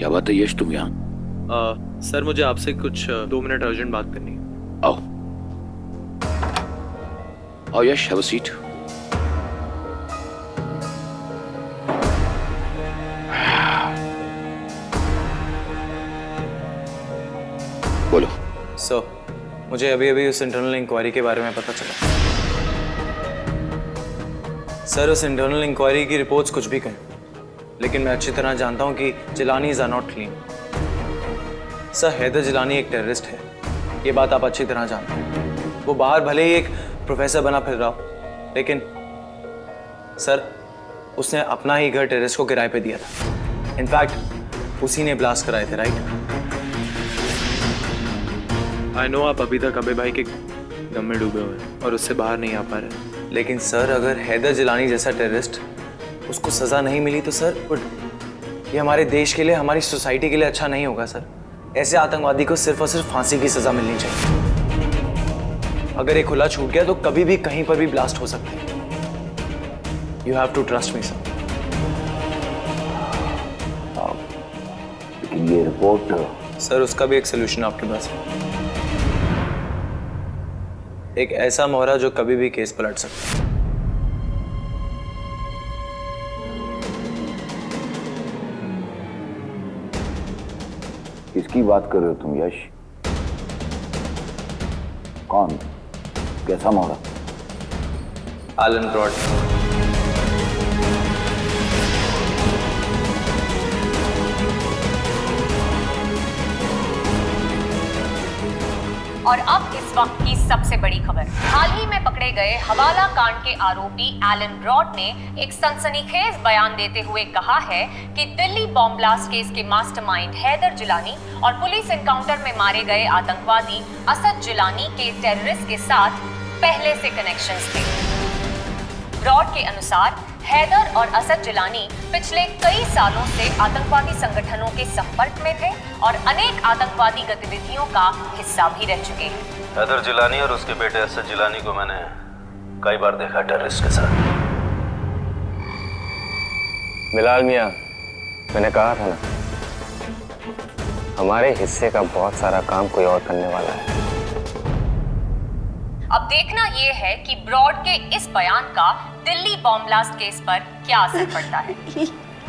क्या बात है यश, तुम यहाँ? सर मुझे आपसे कुछ 2 मिनट अर्जेंट बात करनी है। आओ आओ यश, हैव अ सीट। बोलो। सर मुझे अभी अभी उस इंटरनल इंक्वायरी के बारे में पता चला। सर उस इंटरनल इंक्वायरी की रिपोर्ट्स कुछ भी कहें, लेकिन मैं अच्छी तरह जानता हूं कि Jilanis are not clean. Sir Haider Jilani एक टेररिस्ट है, ये बात आप अच्छी तरह जानते हैं। वो बाहर भले ही एक प्रोफेसर बना फिर रहा हो, लेकिन सर उसने अपना ही घर टेररिस्ट को किराए पे दिया था। इनफैक्ट उसी ने ब्लास्ट कराए थे, राइट? आई नो आप अभी तक अबे भाई के गम में डूबे हुए हैं और उससे बाहर नहीं आ पा रहे, लेकिन सर अगर हैदर जिलानी जैसा टेररिस्ट उसको सजा नहीं मिली तो सर ये हमारे देश के लिए, हमारी सोसाइटी के लिए अच्छा नहीं होगा। सर ऐसे आतंकवादी को सिर्फ और सिर्फ फांसी की सजा मिलनी चाहिए। अगर ये खुला छूट गया तो कभी भी कहीं पर भी ब्लास्ट हो सकते हैं। You have to trust me sir. लेकिन ये रिपोर्ट सर उसका भी एक सोल्यूशन आपके पास है, एक ऐसा मोहरा जो कभी भी केस पलट सकता है। किसकी बात कर रहे हो तुम यश? कौन? कैसा मोहरा? Elon broad. और अब इस वक्त की सबसे बड़ी खबर। हाल ही में पकड़े गए हवाला कांड के आरोपी एलन ब्रॉड ने एक सनसनीखेज बयान देते हुए कहा है कि दिल्ली बॉम्ब ब्लास्ट केस के मास्टरमाइंड हैदर जिलानी और पुलिस एनकाउंटर में मारे गए आतंकवादी असद जिलानी के टेररिस्ट के साथ पहले से कनेक्शंस थे। ब्रॉड के अनुसार हैदर और असद जिलानी पिछले कई सालों से आतंकवादी संगठनों के संपर्क में थे और अनेक आतंकवादी गतिविधियों का हिस्सा भी रह चुके हैं। हैदर जिलानी और उसके बेटे असद जिलानी को मैंने कई बार देखा टेररिस्ट के साथ। बिलाल मियां, मैंने कहा था ना, हमारे हिस्से का बहुत सारा काम कोई और करने वाला है। अब देखना यह है कि ब्रॉड के इस बयान का दिल्ली बॉम्ब ब्लास्ट केस पर क्या असर पड़ता है।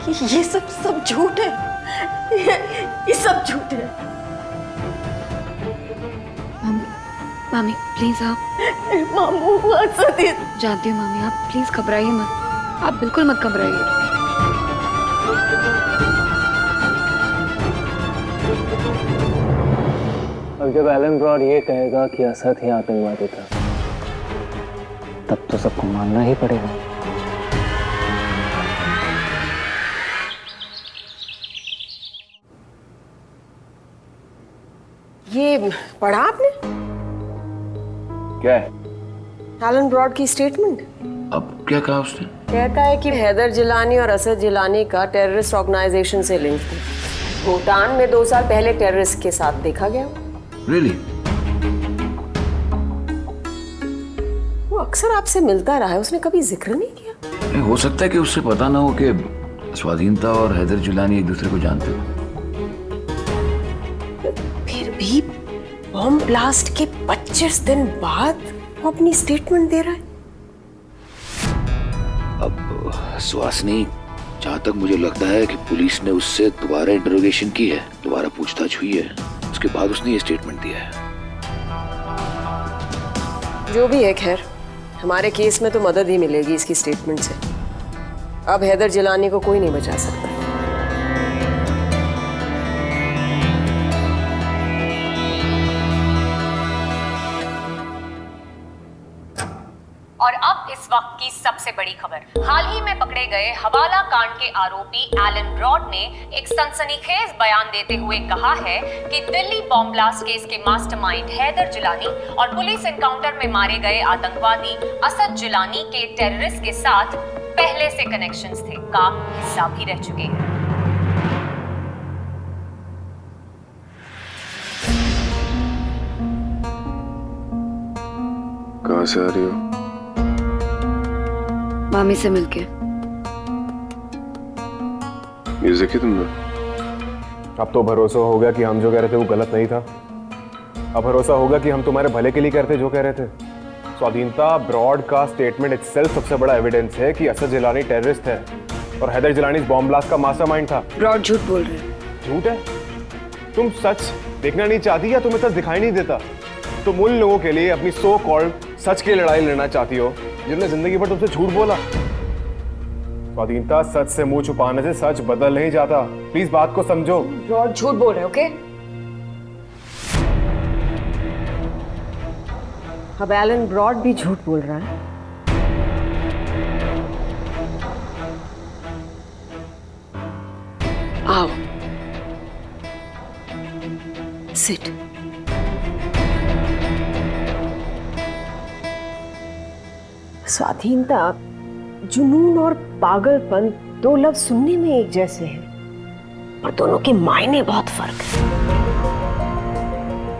ये सब झूठ है। ये सब झूठ है। मामी प्लीज आप। मामू जानती हूँ मामी, आप प्लीज घबराइए मत, आप बिल्कुल मत घबराइए। अब जब एलन ब्रॉड ये कहेगा कि असद ही आतंकवादी था, तब तो सबको मानना ही पड़ेगा। ये पढ़ा आपने? क्या है? एलन ब्रॉड की स्टेटमेंट। अब क्या कहा उसने? कहता है कि हैदर जिलानी और असद जिलानी का टेररिस्ट ऑर्गेनाइजेशन से लिंक है। भूटान में 2 साल पहले टेररिस्ट के साथ देखा गया। Really? वो अक्सर आपसे मिलता रहा है, उसने कभी जिक्र नहीं किया। नहीं, हो सकता है कि उससे पता ना हो कि स्वाधीनता और हैदर जिलानी एक दूसरे को जानते हो। फिर भी बॉम्ब ब्लास्ट के 25 दिन बाद वो अपनी स्टेटमेंट दे रहा है। अब सुहासिनी, जहाँ तक मुझे लगता है कि पुलिस ने उससे दोबारा इंटरोगेशन की है, दोबारा पूछताछ हुई है, उसके बाद उसने ये स्टेटमेंट दिया है। जो भी है, खैर हमारे केस में तो मदद ही मिलेगी इसकी स्टेटमेंट से। अब हैदर जिलानी को कोई नहीं बचा सकता। और अब इस वक्त की सबसे बड़ी खबर। हाल ही में पकड़े गए हवाला कांड के आरोपी एलन ब्रॉड ने एक सनसनीखेज बयान देते हुए कहा है कि दिल्ली बॉम्ब ब्लास्ट केस के मास्टरमाइंड हैदर जिलानी और पुलिस एनकाउंटर में मारे गए आतंकवादी असद जिलानी के टेररिस्ट के साथ पहले से कनेक्शंस थे का हिस्सा भी रह चुके हैं। कहाँ से आ रही हो? मामी से मिलके। म्यूजिक है तुमने? अब तो भरोसा होगा कि हम जो कह रहे थे वो गलत नहीं था। अब भरोसा होगा कि हम तुम्हारे भले के लिए करते जो कह रहे थे। स्वाधीनता, ब्रॉड का स्टेटमेंट इटसेल्फ सबसे बड़ा एविडेंस है कि असद जिलानी टेररिस्ट है और हैदर जिलानी इस बॉम्ब ब्लास्ट का मास्टरमाइंड था। ब्रॉड झूठ बोल रहे हैं। झूठ है? तुम सच देखना नहीं चाहती या तुम्हें सच दिखाई नहीं देता? तुम उन लोगों के लिए अपनी सो कॉल्ड सच की लड़ाई लड़ना चाहती हो जिन्होंने जिंदगी भर तुमसे झूठ बोला। स्वाधीनता, सच से मुंह छुपाने से सच बदल नहीं जाता। प्लीज बात को समझो। ब्रॉड झूठ बोल रहे, ओके? अब एलन ब्रॉड भी झूठ बोल रहा है। आओ, सिट। स्वाधीनता, जुनून और पागलपन दो लफ्ज सुनने में एक जैसे हैं, पर दोनों के मायने बहुत फर्क है।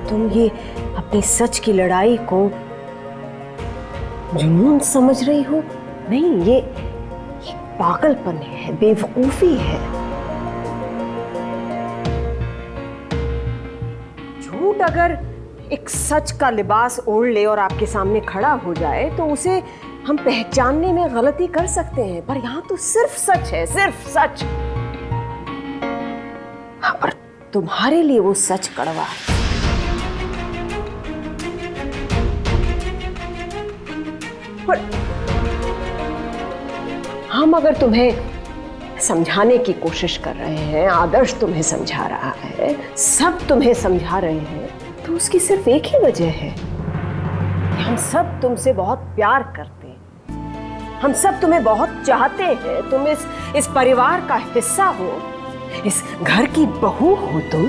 तुम ये अपनी सच की लड़ाई को जुनून समझ रही हो? नहीं, ये पागलपन है, बेवकूफी है। झूठ अगर एक सच का लिबास ओढ़ ले और आपके सामने खड़ा हो जाए तो उसे हम पहचानने में गलती कर सकते हैं, पर यहां तो सिर्फ सच है, सिर्फ सच। हाँ, पर तुम्हारे लिए वो सच कड़वा है। पर हम अगर तुम्हें समझाने की कोशिश कर रहे हैं, आदर्श तुम्हें समझा रहा है, सब तुम्हें समझा रहे हैं, तो उसकी सिर्फ एक ही वजह है कि हम सब तुमसे बहुत प्यार करते हैं, हम सब तुम्हें बहुत चाहते हैं। तुम इस परिवार का हिस्सा हो, इस घर की बहू हो तुम।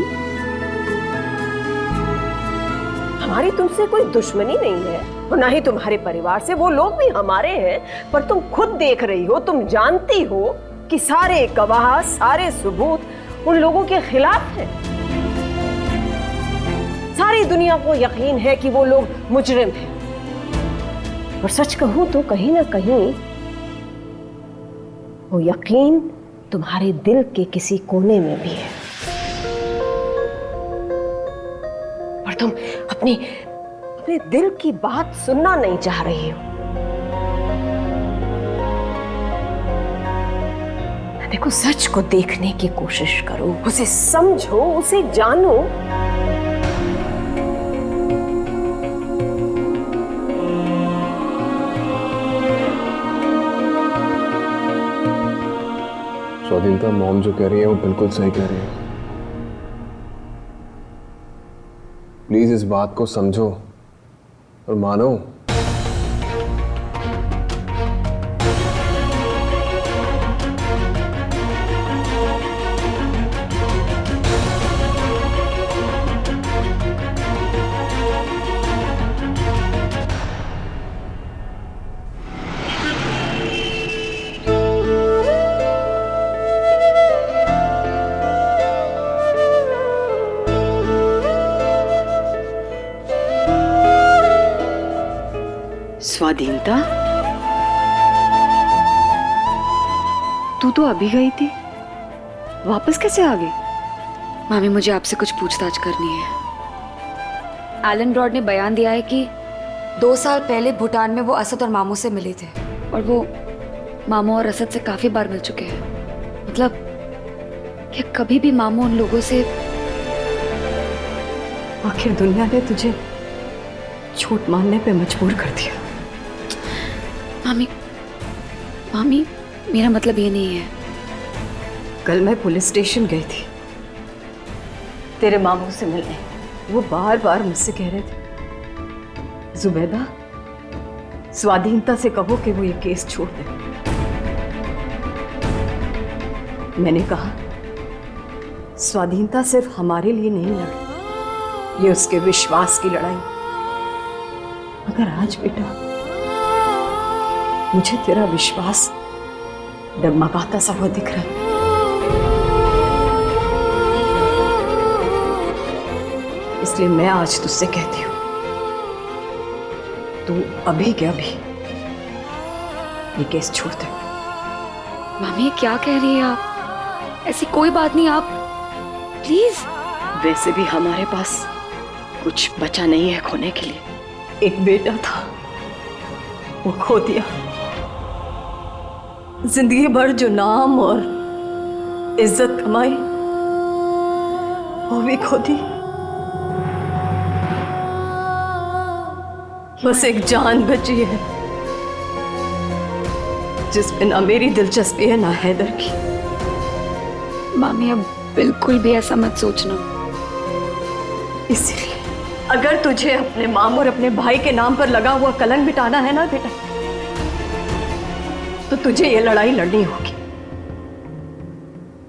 हमारी तुमसे कोई दुश्मनी नहीं है और ना ही तुम्हारे परिवार से, वो लोग भी हमारे हैं। पर तुम खुद देख रही हो, तुम जानती हो कि सारे गवाह, सारे सबूत उन लोगों के खिलाफ हैं। सारी दुनिया को यकीन है कि वो लोग मुजरिम हैं। और सच कहूं तो कहीं ना कहीं वो यकीन तुम्हारे दिल के किसी कोने में भी है, पर तुम अपने दिल की बात सुनना नहीं चाह रही हो। देखो, सच को देखने की कोशिश करो, उसे समझो, उसे जानो। स्वाधीनता, मॉम जो कह रही है वो बिल्कुल सही कह रही है। प्लीज इस बात को समझो और मानो। स्वाधीनता, तू तो अभी गई थी, वापस कैसे आ गई? मामी, मुझे आपसे कुछ पूछताछ करनी है। एलन ब्रॉड ने बयान दिया है कि 2 साल पहले भूटान में वो असद और मामू से मिले थे और वो मामू और असद से काफी बार मिल चुके हैं। मतलब क्या कभी भी मामू उन लोगों से? आखिर दुनिया ने तुझे झूठ मानने पे मजबूर कर दिया। मामी, मेरा मतलब ये नहीं है। कल मैं पुलिस स्टेशन गई थी तेरे मामू से मिलने। वो बार बार मुझसे कह रहे थे, जुबैदा, स्वाधीनता से कहो कि वो ये केस छोड़ दे। मैंने कहा, स्वाधीनता सिर्फ हमारे लिए नहीं लड़ी, ये उसके विश्वास की लड़ाई। मगर आज बेटा, मुझे तेरा विश्वास डगमगाता सा हुआ दिख रहा है। इसलिए मैं आज तुझसे कहती हूं, तू अभी के अभी ये केस छोड़ दे। मामी, क्या कह रही है आप? ऐसी कोई बात नहीं। आप प्लीज। वैसे भी हमारे पास कुछ बचा नहीं है खोने के लिए। एक बेटा था, वो खो दिया। जिंदगी भर जो नाम और इज्जत कमाई, वो भी खो दी। बस एक जान बची है जिसमें ना मेरी दिलचस्पी है ना हैदर की। मामी अब बिल्कुल भी ऐसा मत सोचना। इसलिए अगर तुझे अपने माम और अपने भाई के नाम पर लगा हुआ कलंक मिटाना है ना बेटा, तो तुझे ये लड़ाई लड़नी होगी।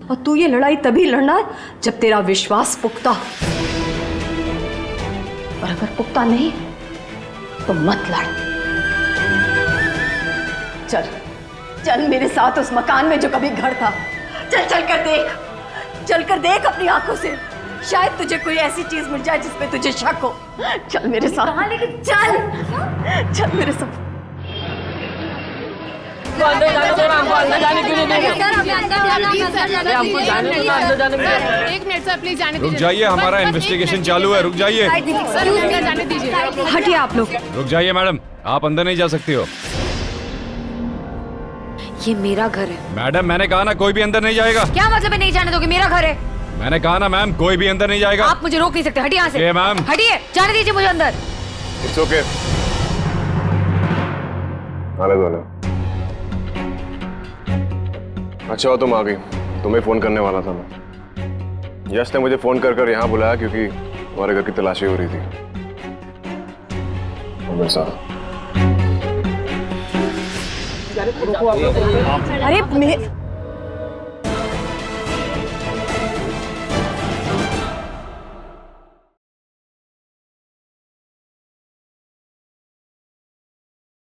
और तू ये लड़ाई तभी लड़ना जब तेरा विश्वास पुख्ता हो। और अगर पुख्ता नहीं तो मत लड़। चल चल मेरे साथ उस मकान में जो कभी घर था। चल चल कर देख, चल कर देख अपनी आंखों से। शायद तुझे कोई ऐसी चीज मिल जाए जिसपे तुझे शक हो। चल मेरे साथ। कहाँ लेके? चल चल मेरे साथ। एक मिनट सर, प्लीज जाने रुक जाइए, हमारा इन्वेस्टिगेशन चालू है, रुक जाइए। दीजिए, जाने दीजिए। हटिए आप लोग। रुक जाइए मैडम, आप अंदर नहीं जा सकती हो। ये मेरा घर है। मैडम मैंने कहा ना कोई भी अंदर नहीं जाएगा। क्या मतलब है नहीं जाने दोगे? मेरा घर है। मैंने कहा ना मैम कोई भी अंदर नहीं जाएगा। आप मुझे रोक नहीं सकते। हटिए यहाँ से। मैम हटिए, जाने दीजिए मुझे अंदर। It's okay. अच्छा तुम आ गई, तुम्हें फोन करने वाला था मैं। यश ने मुझे फोन कर यहाँ बुलाया क्योंकि तुम्हारे घर की तलाशी हो रही थी। अरे